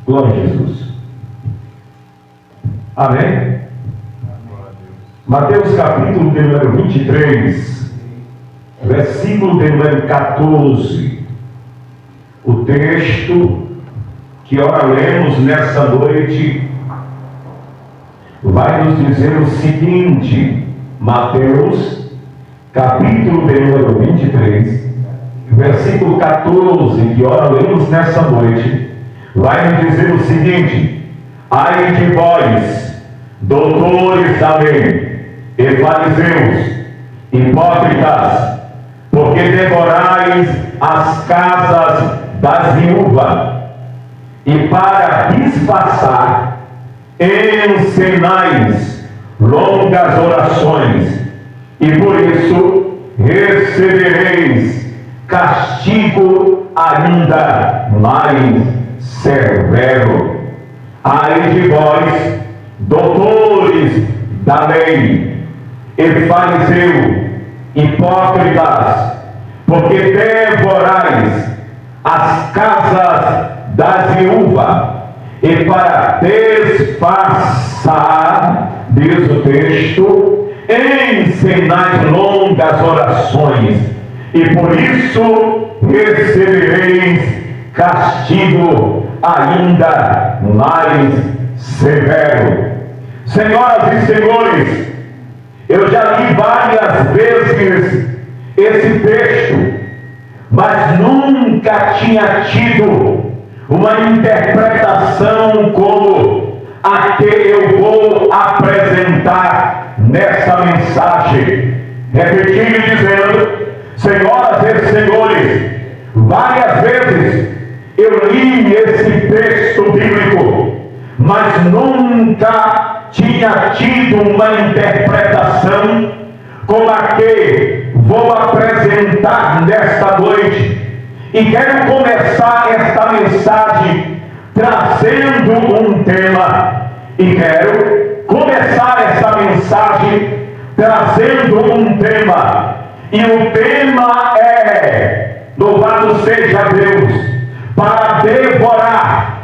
Glória a Jesus. Amém? Mateus capítulo de número 23, versículo de número 14. O texto que ora lemos nessa noite vai nos dizer o seguinte. Mateus capítulo de número 23, versículo 14, que ora lemos nessa noite, vai nos dizer o seguinte: ai de vós, doutores da lei e fariseus, hipócritas, porque devorais as casas das viúvas, e para disfarçar encenais longas orações, e por isso recebereis castigo ainda mais severo. Ai de vós, doutores da lei e fariseu, hipócritas, porque devorais as casas das viúvas, e para disfarçar, diz o texto, encenais longas orações, e por isso recebereis castigo ainda mais severo. Senhoras e senhores, eu já li várias vezes esse texto, mas nunca tinha tido uma interpretação como a que eu vou apresentar nessa mensagem. Repetindo e dizendo, senhoras e senhores, várias vezes eu li esse texto bíblico, mas nunca tinha tido uma interpretação como a que vou apresentar nesta noite. E quero começar esta mensagem trazendo um tema. E quero começar essa mensagem trazendo um tema. E o tema é: louvado seja Deus, para devorar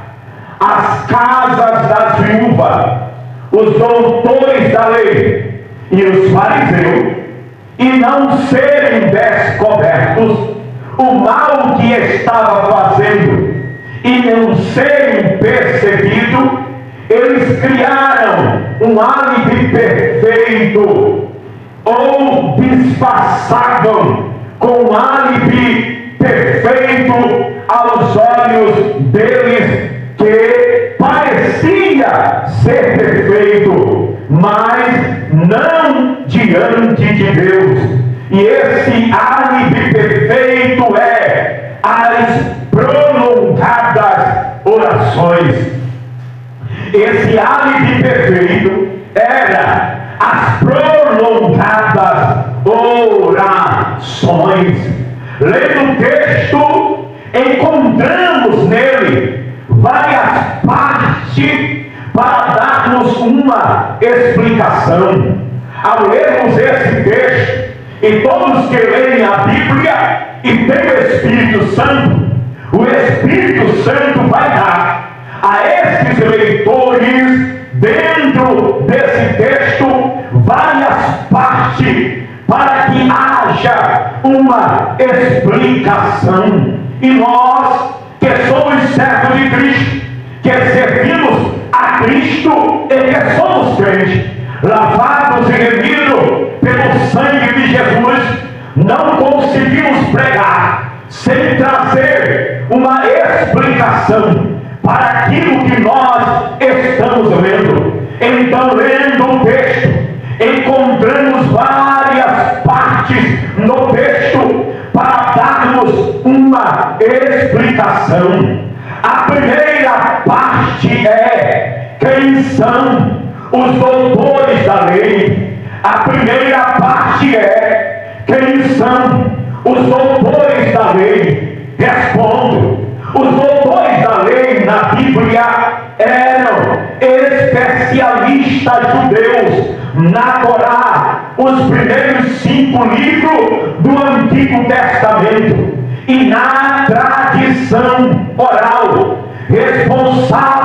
as casas das viúvas, os doutores da lei e os fariseus, e não serem descobertos o mal que estava fazendo, e não serem percebidos, eles criaram um álibi perfeito, ou disfarçavam com um álibi perfeito aos olhos deles, que parecia ser perfeito, mas não diante de Deus. E esse álibi perfeito é as prolongadas orações. Esse álibi perfeito era as prolongadas orações. Lendo o texto, encontramos nele várias partes para darmos uma explicação. Ao lermos esse texto, e todos que leem a Bíblia e tem o Espírito Santo, o Espírito Santo vai dar a esses leitores, dentro desse texto, várias partes para que haja uma explicação. E nós, que somos servos de Cristo, que servimos a Cristo e que somos crentes, lavados e remidos pelo sangue de Jesus, não conseguimos pregar sem trazer uma explicação para aquilo que nós estamos lendo. Então, lendo o texto, encontramos várias partes no texto para darmos uma explicação. A primeira parte é: quem são os doutores da lei? A primeira parte é: quem são os doutores da lei? Respondo: os doutores da lei na Bíblia eram especialistas judeus na Torá, os primeiros 5 livros do Antigo Testamento, e na tradição oral, responsável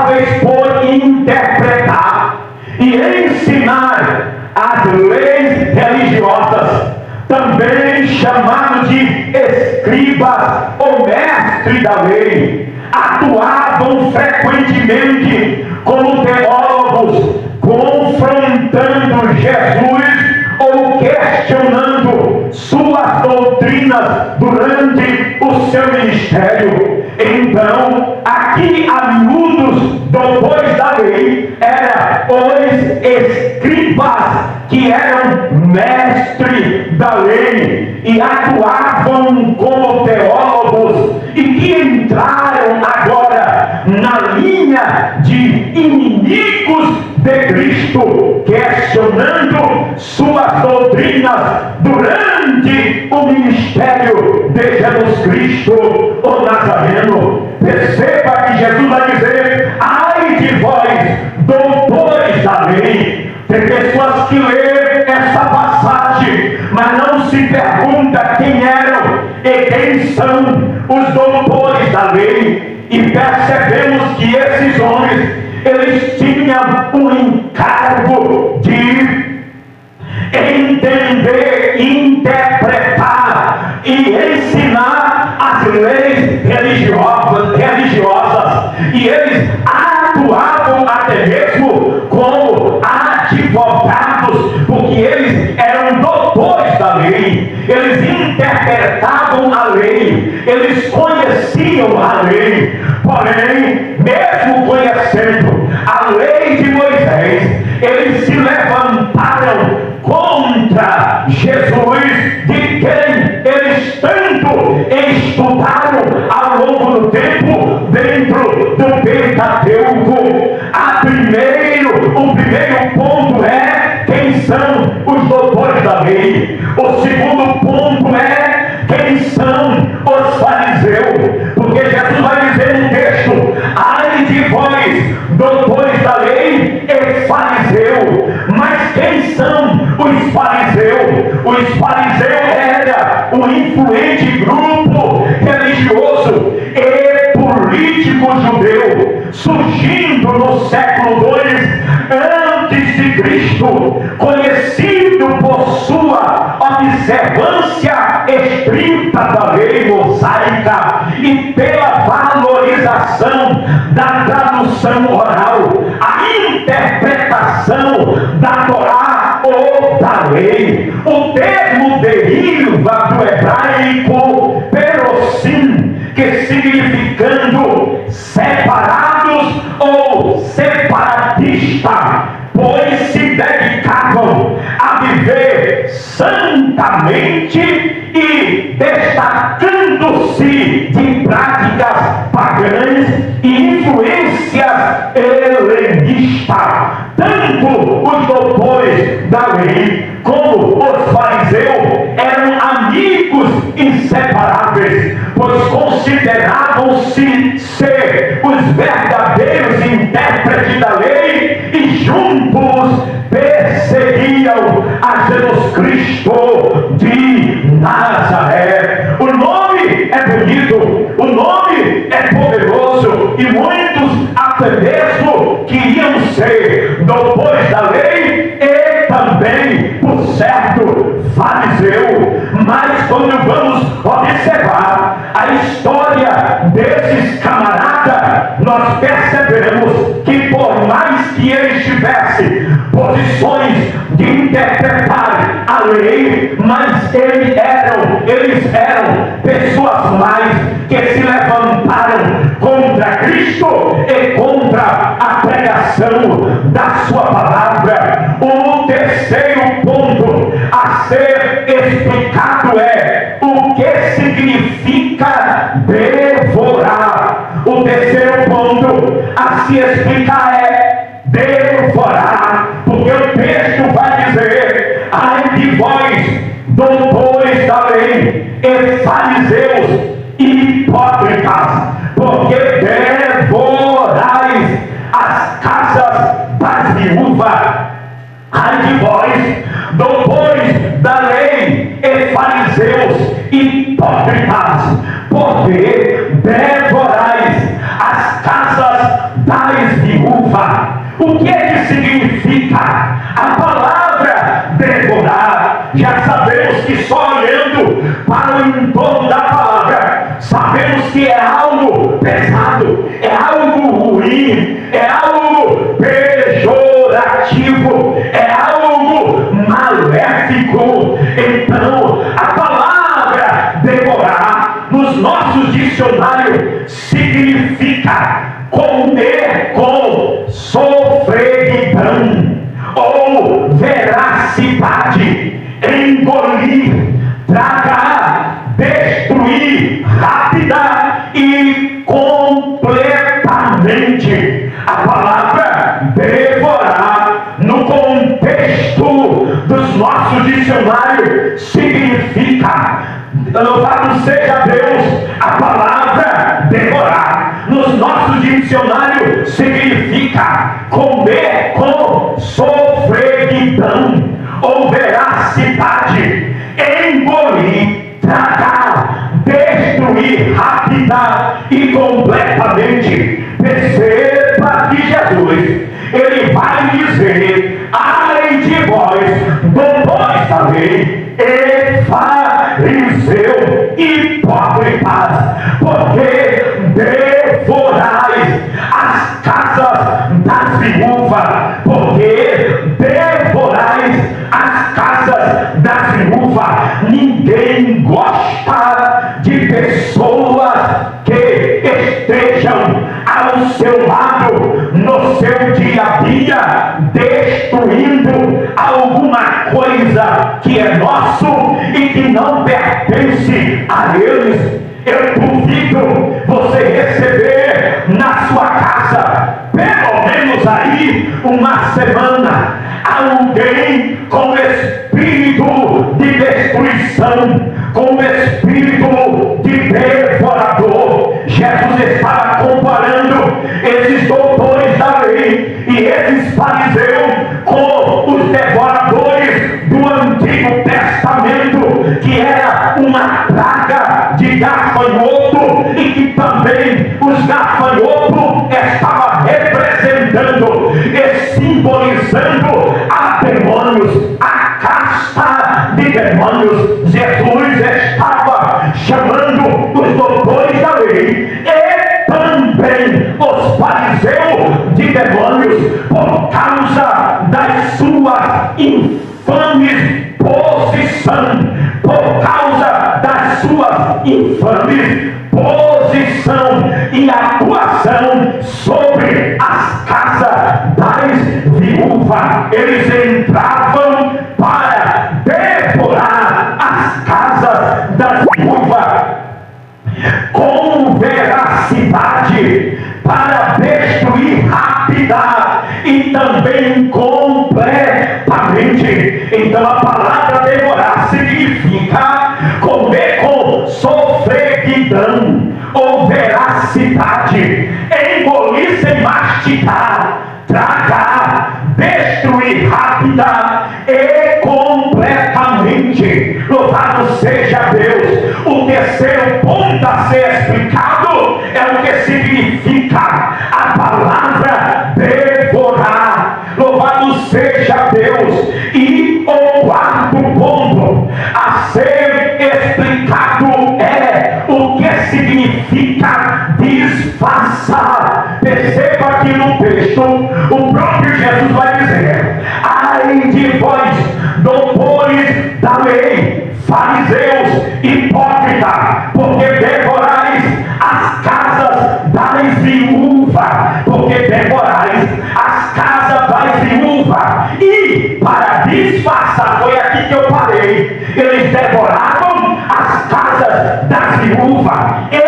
escribas, o mestre da lei, atuavam frequentemente como teólogos, confrontando Jesus ou questionando suas doutrinas durante o seu ministério. Então, aqui a miúdos, doutores da lei, eram os escribas, que eram mestres da lei e atuavam como teólogos e que entraram agora na linha de inimigos de Cristo, questionando suas doutrinas durante o ministério de Jesus Cristo, o Nazareno. Perceba que Jesus vai dizer: ai de vós, doutores da lei. Tem pessoas que lêem essa passagem, mas não se pergunta quem eram e quem são os doutores da lei. E percebemos que esses homens, eles tinham um encargo de entender, interpretar e ensinar as leis religiosas. E eles atuavam até mesmo como advogados, porque eles eram doutores da lei. Eles interpretavam a lei, eles conheciam a lei. Porém, mesmo conhecendo a lei de Moisés, eles se levantaram contra Jesus, de quem eles tanto estudaram ao longo do tempo dentro do Pentateuco. O primeiro ponto é quem são os doutores da lei. O segundo ponto é quem são os fariseus, porque Jesus vai dizer no texto: ai de vós, doutores da lei e fariseus. Mas quem são os fariseus? Os fariseus era um influente grupo religioso e político judeu, surgindo no século II antes de Cristo, conhecido por sua observância estrita da lei mosaica e pela valorização da tradução oral, a interpretação da Torá ou da lei. O termo deriva do hebraico perosim, que significando separados ou separatista, pois se dedicavam a viver santamente e destacando-se de práticas pagãs e influências helenistas. Tanto os doutores da lei como os fariseus eram amigos inseparáveis, pois consideravam-se ser os verdadeiros intérpretes da lei e juntos perseguiam a Jesus Cristo de Nazaré. O nome é bonito, o nome é poderoso, e muitos até mesmo queriam ser doutores da lei e também, por certo, fariseu. Mas quando vamos observar a história desses camaradas, nós percebemos que por mais que eles tivessem posições de interpretar a lei, mas eles eram pessoas mais que se levantaram contra Cristo e contra a pregação da sua palavra. O terceiro ponto a ser explicado é o que significa devorar. O terceiro ponto a se explicar é devorar, porque o texto vai dizer: ai de vós, doutores da lei e fariseus hipócritas, porque devorais as casas das viúvas. Ai de vós, doutores da lei e fariseus hipócritas, porque devorais as casas das viúvas. O que é que significa a palavra devorar? Já sabemos que só olhando para o entorno da palavra significa comer com sofreguidão ou veracidade, engolir, tragar, destruir rápida e completamente. A palavra devorar, no contexto dos nossos dicionários, significa, louvado seja Deus, a palavra devorar nos nossos dicionários significa comer com sofreguidão ou veracidade, engolir, tragar, destruir rápida e completamente. Perceba que Jesus, ele vai dizer: ai de vós, doutores da lei, e fariseu, hipócritas, porque devorais as casas das viúvas, porque devorais as casas das viúvas. Ninguém gosta de pessoas que estejam ao seu lado no seu dia a dia, destruindo alguma coisa que é nosso e que não pertence a eles. Eu duvido você receber na sua casa, pelo menos aí, uma semana, alguém com espírito de destruição, com espírito de devorador. Jesus estava comparando esses doutores da lei e esses fariseus com os devoradores do Antigo Testamento, que era uma praga de gafanhoto, e que também os gafanhotos estavam representando e simbolizando a demônios, a casta de demônios. Jesus estava chamando os doutores da lei e também os fariseus de demônios por causa das suas infames posição, por causa das suas infames posição e atuação sobre as casas das viúvas. Eles entravam para devorar as casas das viúvas com veracidade, para destruir rápida e também completamente. Então a palavra devorar significa comer com sofreguidão ou veracidade, engolir sem mastigar, tragar, destruir rápida e completamente. Louvado seja Deus. O terceiro ponto a ser explicado é o que significa a palavra devorar. Louvado seja Deus. E o quarto ponto a ser explicado é o que significa disfarçar. Perceba que no texto o próprio Jesus vai dizer: ai de vós, doutores da lei, fariseus, hipócritas, porque devorais as casas das viúvas, porque devorais as casas das viúvas. E para disfarçar, foi aqui que eu parei, eles devoravam as casas das viúvas. E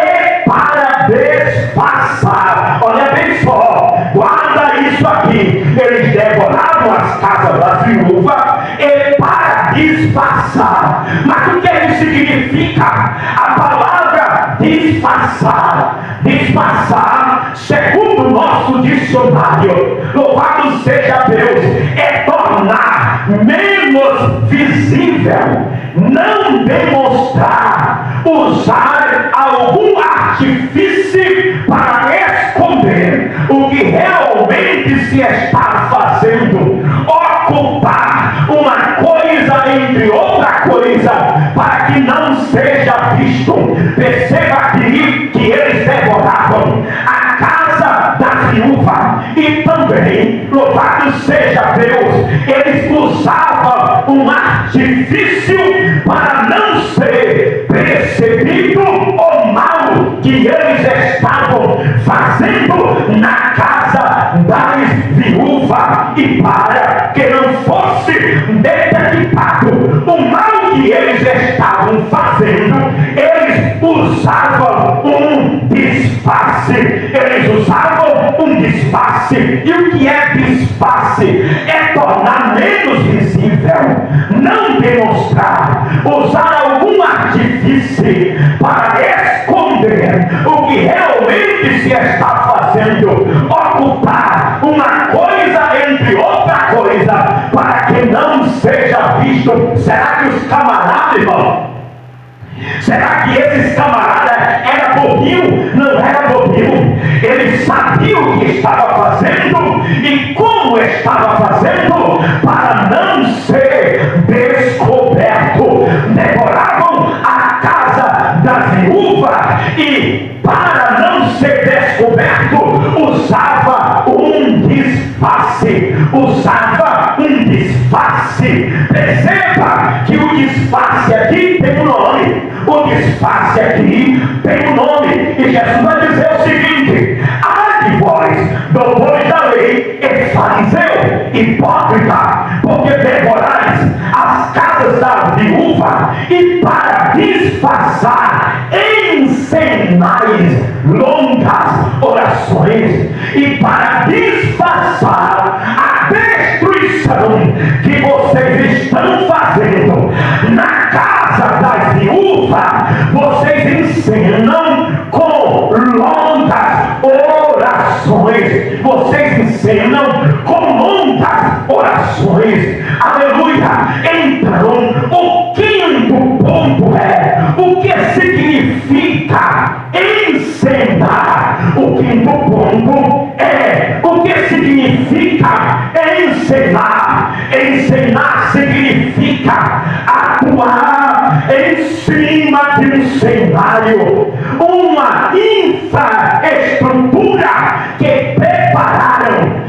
para disfarçar, olha bem só, guarda isso aqui, eles devoravam as casas das viúvas e para disfarçar. Mas o que isso significa? A palavra disfarçar, disfarçar, segundo o nosso dicionário, louvado seja Deus, é tornar menos visível, não demonstrar, usar algum artifício para esconder o que realmente se está fazendo, ocultar uma coisa entre outra coisa para que não seja visto. Perceba aqui que eles devoravam a casa da viúva e também, louvado seja Deus, eles usavam um artifício para não ser percebido o mal que eles estavam fazendo na casa das viúvas, e para que não fosse detectado o mal que eles estavam fazendo, eles usavam um disfarce. E o que é disfarce? É tornar menos visível, não demonstrar, usar algum artifício para esconder o que realmente se está fazendo, ocultar uma coisa entre outra coisa, para que não seja visto. Será que os camaradas, irmão, será que esses camaradas eram bobinho? Não era bobinho. Eles sabiam o que estava fazendo e como estava fazendo, para não ser descoberto. Devoravam a casa da viúva e, para não ser descoberto, usava um disfarce. Perceba que o disfarce aqui tem um nome. E Jesus vai dizer o seguinte: ai de vós, doutores da lei e fariseu, hipócrita, porque devorais as casas da viúva e para disfarçar encenais longas orações, e para disfarçar a destruição que vocês estão fazendo na casa das viúvas, vocês ensinam com longas orações. Aleluia. Então, o quinto ponto é: o que significa encenar? O quinto ponto é: o que significa encenar? Encenar significa atuar em cima de um cenário, uma infraestrutura que prepararam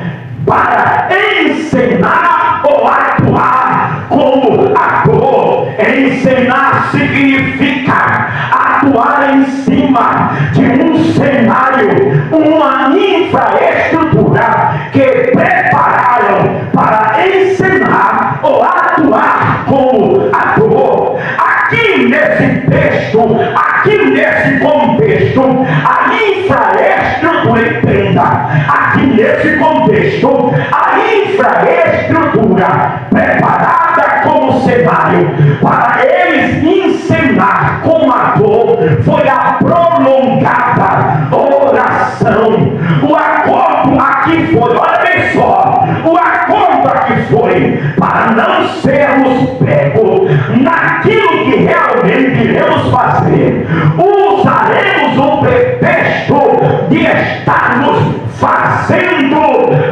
para encenar ou atuar como ator. Encenar significa atuar em cima de um cenário, uma infraestrutura que prepararam para encenar ou atuar como ator. Aqui nesse texto, aqui nesse contexto, a infraestrutura, entenda, aqui nesse contexto, a infraestrutura preparada como cenário para eles encenar como ator foi a prolongada oração. O acordo aqui foi, olha bem só, o acordo aqui foi para não sermos pegos naquilo que realmente iremos fazer. Usaremos o pretexto de estarmos fazendo,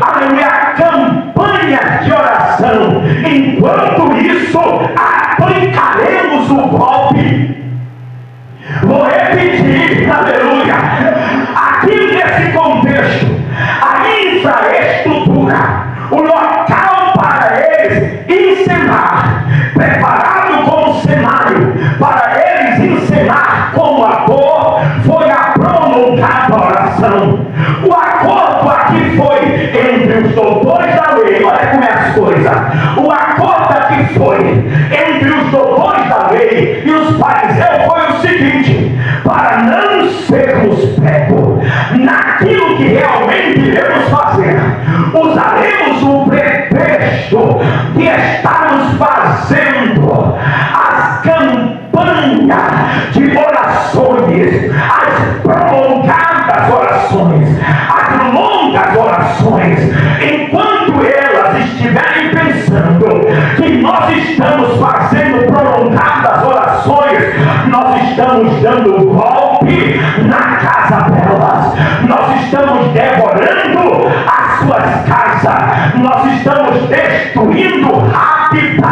aleluia, campanha de oração. Enquanto isso, aplicaremos o golpe. Vou repetir, aleluia. Aqui nesse contexto, a infraestrutura, o local para eles encenar, preparado como cenário para eles encenar como ator, foi a prolongada oração. O acordo aqui foi entre os doutores da lei. Olha como é as coisas. O acordo aqui foi entre os doutores da lei e os fariseus foi o seguinte: para não sermos pegos naquilo que realmente iremos fazer, usaremos o pretexto de estarmos fazendo as campanhas de orações, as prolongadas orações, as longas orações. Enquanto elas estiverem pensando que nós estamos fazendo prolongadas orações, nós estamos dando golpe na casa delas, nós estamos devorando as suas casas, nós estamos destruindo rápida,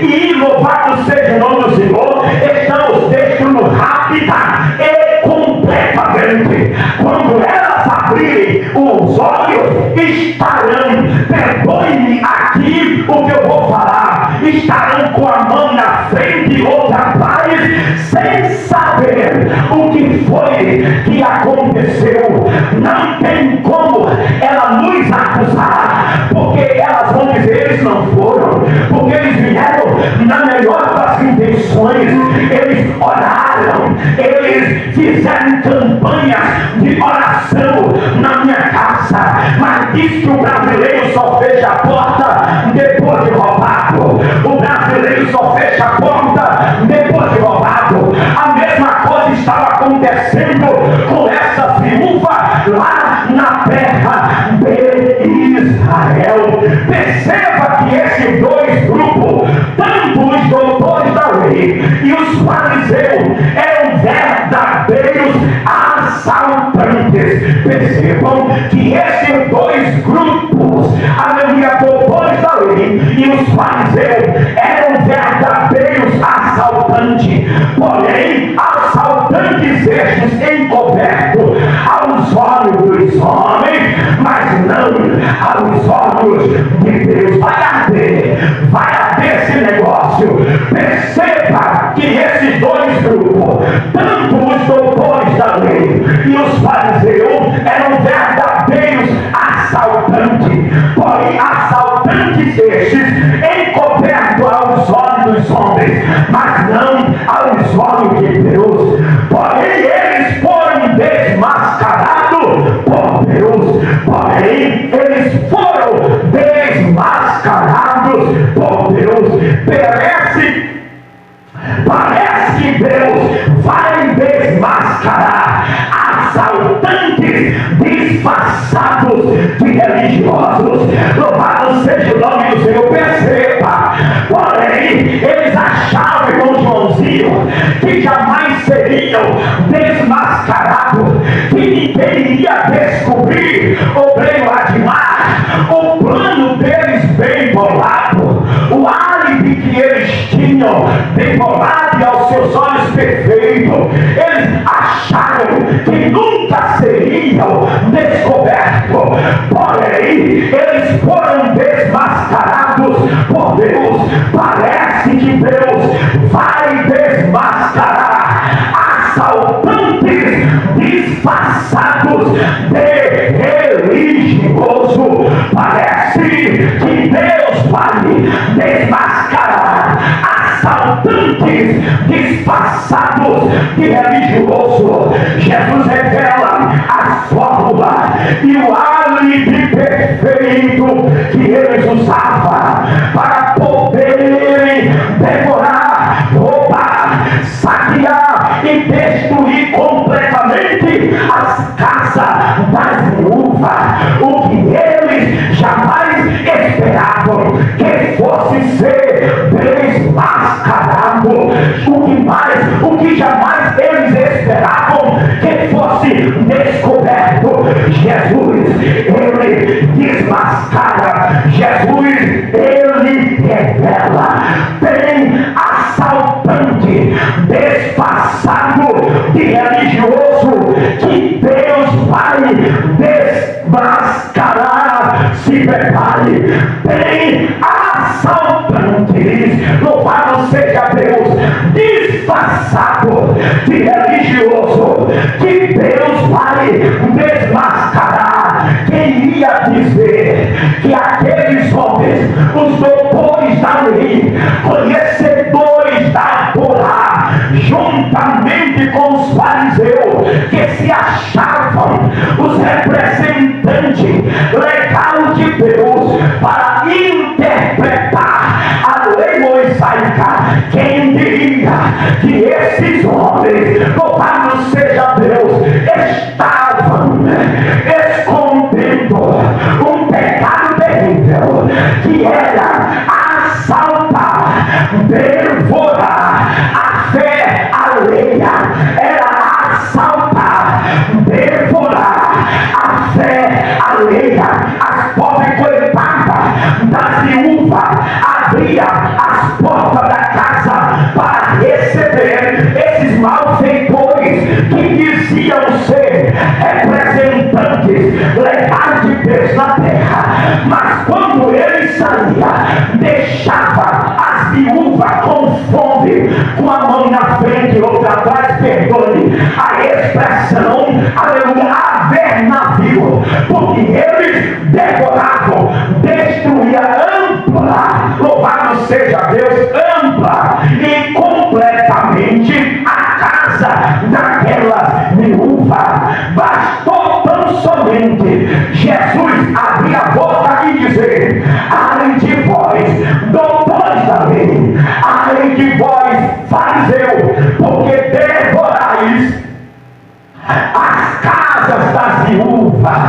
e louvado seja o nome do Senhor, estamos destruindo rápida e completamente. Quando elas abrirem os olhos, estarão, perdoe-me aqui o que eu vou falar, estarão com a mão na frente e outra atrás, sem saber o que foi que aconteceu. Não tem como ela nos acusar, porque elas vão dizer: eles não foram, porque eles vieram na melhor das intenções, eles oraram, eles fizeram campanhas de oração na minha casa. Mas diz que o brasileiro só fecha a porta depois de roubado. O brasileiro só fecha a porta depois de roubado. A mesma coisa estava acontecendo com essa viúva lá na terra de Israel. Perceba que esses dois grupos, tanto os doutores da lei e os fariseus, eram verdadeiros assaltantes. Percebam que esses dois grupos, aleluia, doutores da lei e os fariseus, eram verdadeiros assaltantes. Porém, assaltantes estes encobertos aos olhos dos homens, mas não aos olhos de Deus. Vai arder esse negócio. Perceba que esses dois grupos, tanto os doutores da lei e os fariseus, eram verdadeiros assaltantes. Porém, assaltantes estes encobertos aos olhos dos homens, mas não aos olhos de Deus. Porém, eles foram desmascarados por Deus. Porém, eles foram desmascarados por Deus. Parece que Deus vai desmascarar assaltantes disfarçados de religiosos. Louvado seja o nome do Senhor. Perceba, porém, eles achavam, irmão Joãozinho, que jamais seriam desmascarados, que ninguém iria descobrir, obreiro Admar, o plano deles bem bolado, o álibi que eles tinham bem bolado e aos seus olhos perfeito. Eles acharam que nunca seriam descobertos, porém eles foram desmascarados por Deus. Parece que Deus vai desmascarar assaltantes disfarçados de religioso. Parece que Deus vai desmascarar assaltantes disfarçados de religioso. Jesus revela a fórmula e o álibi perfeito que eles usavam para poderem devorar, roubar, saquear e destruir completamente as casas das viúvas. O que eles jamais esperavam que fosse ser desmascarado. O que jamais eles esperavam que fosse descoberto. Jesus, ele desmascara. Jesus, ele revela. Tem assaltante disfarçado de religioso que Deus vai desmascarar. Se prepare. Tem assaltantes, louvado seja Deus, disfarçado de religioso, que Deus vai desmascarar. Quem ia dizer que aqueles homens, os doutores da lei, conhecedores da Torá, juntamente com os fariseus, que se achavam os representantes legais de Deus para interpretar a lei mosaica, quem diria que esses homens, louvado seja Deus, estavam escondendo um pecado terrível, que era assaltar, devorar a fé alheia, era assaltar, devorar a fé alheia. As pobres coitadas da viúva abria as portas da casa para receber esses malfeitores que diziam ser representantes legais de Deus na terra, mas quando ele saía, deixava as viúvas com fome, com a mão na frente e outra atrás, perdoe a expressão, aleluia, haver navio, porque eles devoravam, destruía ampla, louvado seja Deus, ampla e completamente a casa daquelas viúvas. Bastou tão somente Jesus abrir a boca e dizer: ai de vós, doutores da lei, ai de vós, fariseu, porque devorais as casas das viúvas,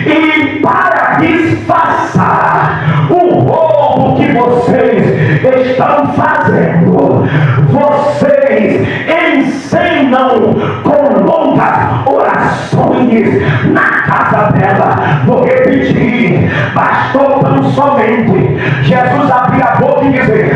e para disfarçar o roubo que vocês estão fazendo, vocês encenam com longas orações na casa dela. Vou repetir, bastou tão somente Jesus abrir a boca e dizer: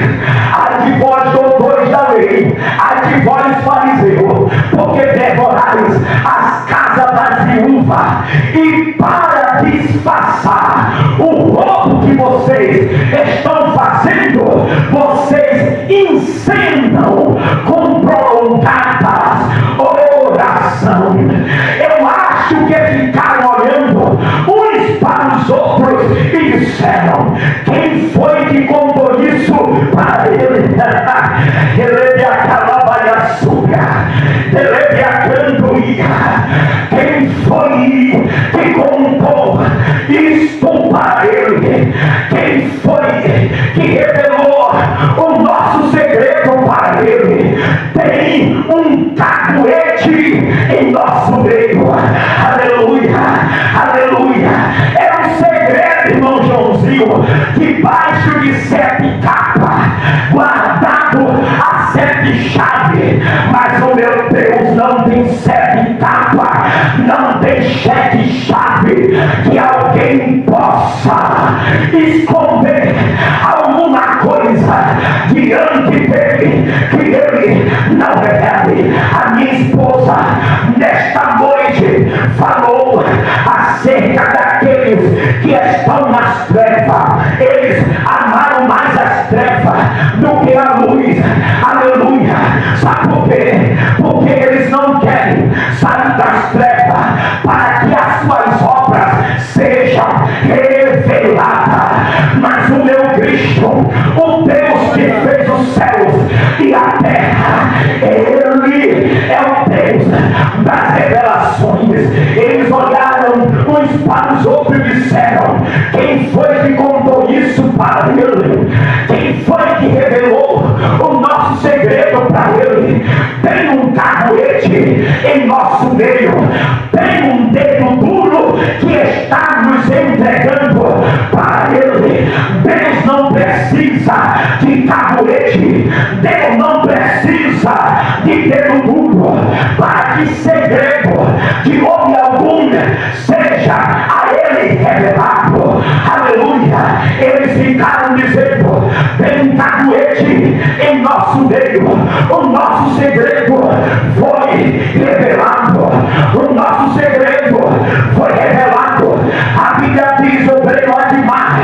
ai de vós, doutores da lei, ai de vós, fariseus, porque devorais as casas das viúvas, e para disfarçar o roubo que vocês estão fazendo, vocês encenam com prolongadas oração. Eu acho que ficaram olhando uns para os outros e disseram: quem foi que contou isso para ele? Ele acabava de açúcar, ele acandoia. Quem foi que contou isto para ele? Quem foi que revelou o nosso segredo para ele? Tem um caguete em nosso meio. Aleluia, aleluia. É um segredo, irmão Joãozinho, debaixo de 7 capas, guardado a 7 chaves. Mas o meu Deus não tem 7 capas, não tem 7 chaves que alguém possa esconder alguma coisa diante dele que ele não revele. A minha esposa nesta noite falou acerca daqueles que estão nas trevas. Eles amaram mais as trevas do que a luz. Aleluia. Sabe por quê? Porque eles não querem sair das trevas para que as suas obras sejam reveladas. Mas o meu Cristo, o Deus que fez os céus e a terra, ele é o Deus das revelações. Eles olharam uns para os outros e disseram: quem foi que contou isso para ele? Quem foi que revelou o nosso segredo para ele? Tem um caguete em nosso meio, tem um dedo duro que está nos entregando para ele. Deus não precisa de caguete, Deus não precisa de dedo duro para que segredo de homem algum seja a ele revelado. Aleluia. Eles ficaram dizendo: tem um caguete em nosso meio. O nosso segredo foi revelado. O nosso segredo foi revelado. A Bíblia diz, obreiro Admar,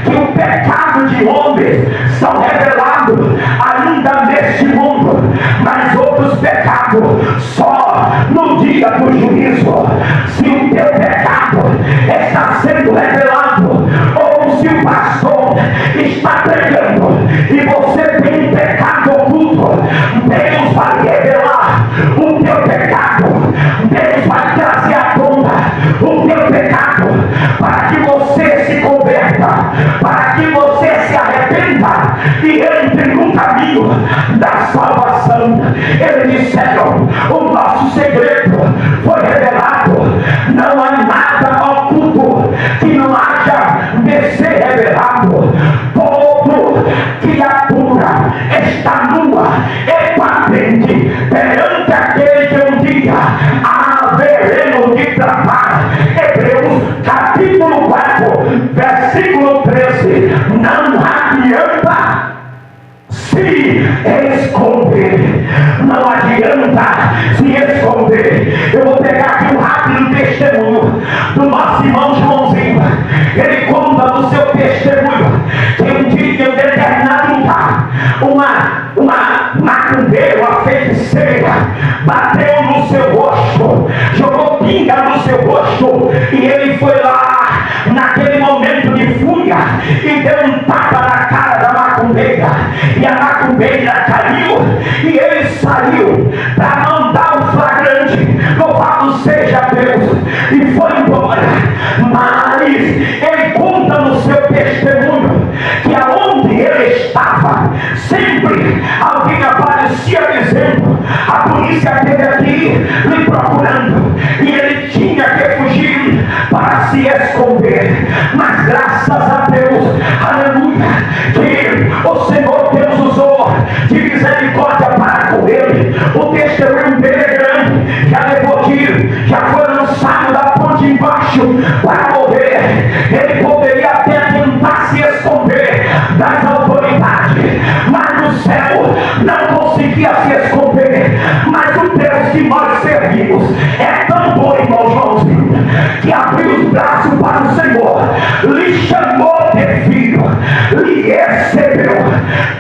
que o pecado de homens são revelados ainda neste mundo, mas outros pecados só no dia do juízo. Se o teu pecado está sendo revelado, ou se o pastor está pregando e você tem um pecado oculto, Deus vai revelar o teu pecado. Deus vai trazer à tona o teu pecado para que você se converta, para que você se arrependa e entre no caminho da salvação. Eles disseram: o nosso segredo foi revelado. Não há nada oculto que não haja de ser revelado. Todo criatura está nua e patente perante aquele que um dia haveremos de tratar. Hebreus capítulo 4, versículo 13. Não adianta se esconder. Não adianta se esconder. Eu vou pegar aqui um rápido testemunho do nosso irmão Joãozinho. Ele conta do uma macumbeira, uma feiticeira, bateu no seu rosto, jogou pinga no seu rosto, e ele foi lá, naquele momento de fúria, e deu um tapa na cara da macumbeira, e a macumbeira caiu, e ele saiu para mandar o flagrante, louvado seja Deus, e foi embora. Mas ele conta no seu testemunho que aonde ele estava, sempre alguém aparecia dizendo: a polícia esteve aqui lhe procurando, e ele tinha que fugir para se esconder. Mas graças a Deus, aleluia, que o Senhor Deus usou de misericórdia para com ele. O testemunho dele é grande, já levou tiro, já foi lançado da ponte embaixo para morrer. Ele poderia até tentar se esconder das autoridades, mas no céu não conseguia se esconder. Mas o Deus que nós servimos é tão bom, irmão Joãozinho, que abriu os braços para o Senhor, lhe chamou de filho, lhe recebeu,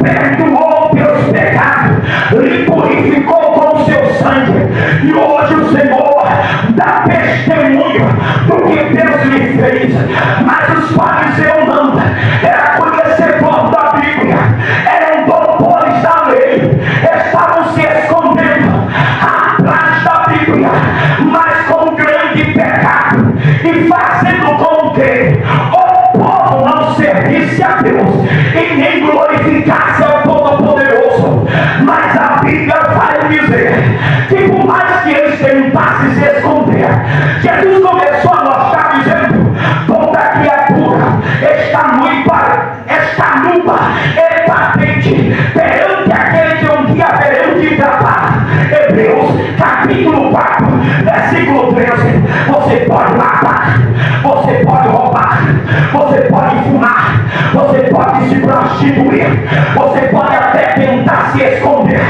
perdoou teus pecados, lhe purificou com o seu sangue, e hoje o Senhor dá testemunho do que Deus lhe fez. Mas os fariseus não, era conhecedor da Bíblia, eram doutores da lei, estavam se escondendo atrás da Bíblia, mas com grande pecado, e fazendo com que o povo não servisse a Deus e nem glorificasse ao Todo-Poderoso. Mas a Bíblia vai dizer que por mais que eles tentassem se esconder, Jesus começou a mostrar dizendo: toda criatura está nua e patente perante aquele que um dia verão de tratar. Hebreus capítulo 4 versículo 13. Você pode matar, você pode roubar, você pode fumar, você pode se prostituir, você pode até tentar se esconder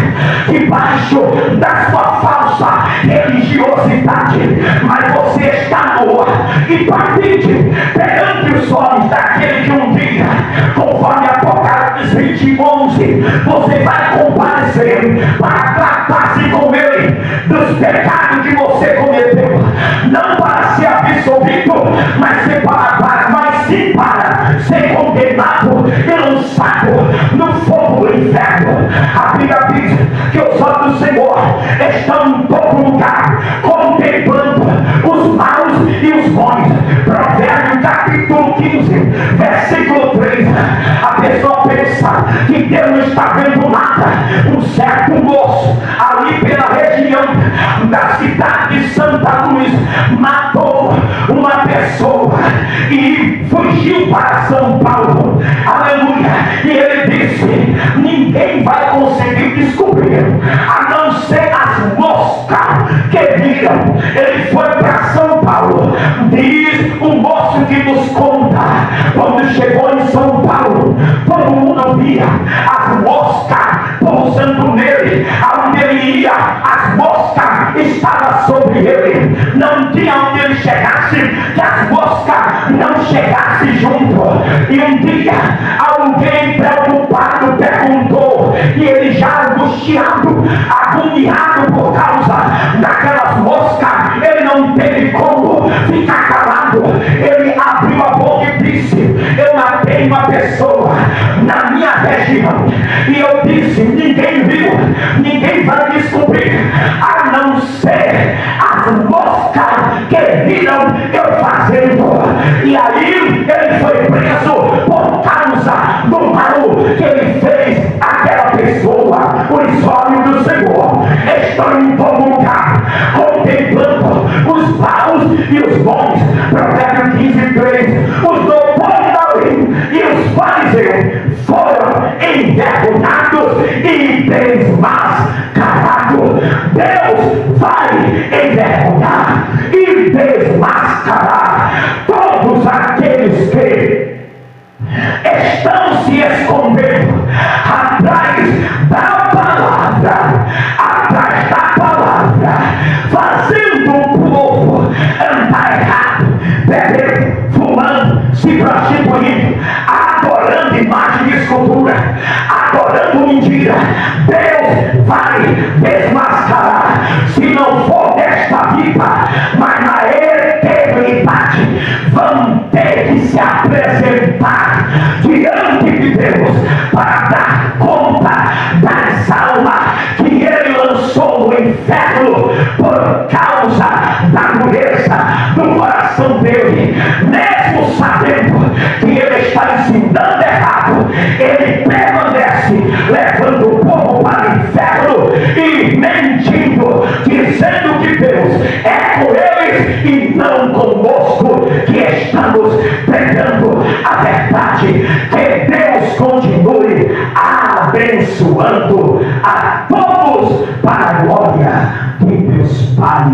debaixo da sua falsa religiosidade, mas você está nua e patente perante os olhos daquele que um dia, conforme Apocalipse 20:11, você vai comparecer para tratar-se com ele dos pecados que você cometeu, não para ser absolvido, mas sim para ser condenado e lançado no fogo do inferno. A Bíblia diz que os olhos do Senhor estão em todo lugar, contemplando os maus e os bons. Provérbios capítulo 15 versículo 3. A pessoa pensa que Deus não está vendo nada. Um certo moço ali pela região da cidade de Santa Luz matou uma pessoa e fugiu para São Paulo, aleluia, e ele disse: ninguém vai conseguir descobrir, a não ser as moscas que viram. Ele foi para São Paulo, diz o moço que nos conta, quando chegou em São Paulo, todo mundo via as moscas pousando nele, aonde ele ia, as moscas estavam sobre ele, não tinha onde ele chegasse, que as moscas não chegassem junto. E um dia alguém preocupado perguntou, e ele já angustiado, agoniado por causa daquelas moscas, ele não teve como ficar calado. Ele abriu a boca e disse: eu matei uma pessoa na minha região, e eu disse: ninguém viu, ninguém vai descobrir, a não ser as moscas que viram eu fazendo. E aí ele foi preso por causa do mal que ele fez àquela pessoa. Os olhos do Senhor estão em todo lugar, contemplando os maus e os bons. Provérbios 15:3. Os doutores da lei e os fariseus foram envergonhados e desmascarados. Deus vai envergonhar e desmascarar todos aqueles que estão se escondendo atrás da palavra, fazendo o povo andar errado, bebendo, fumando, se prostituindo, adorando imagem de escultura, adorando um Deus vai desmascarar, se não for nesta vida, mas na eternidade, vão ter que se apresentar diante de Deus para dar conta das almas que ele lançou no inferno por causa da dureza do coração dele. Mesmo sabendo que ele está ensinando errado, ele permanece levando o povo para o inferno e mentindo, dizendo que Deus é com eles e não conosco, que estamos pregando a verdade. Que Deus continue abençoando a todos para a glória de Deus Pai.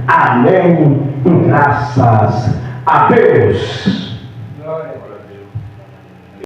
Amém e graças a Deus.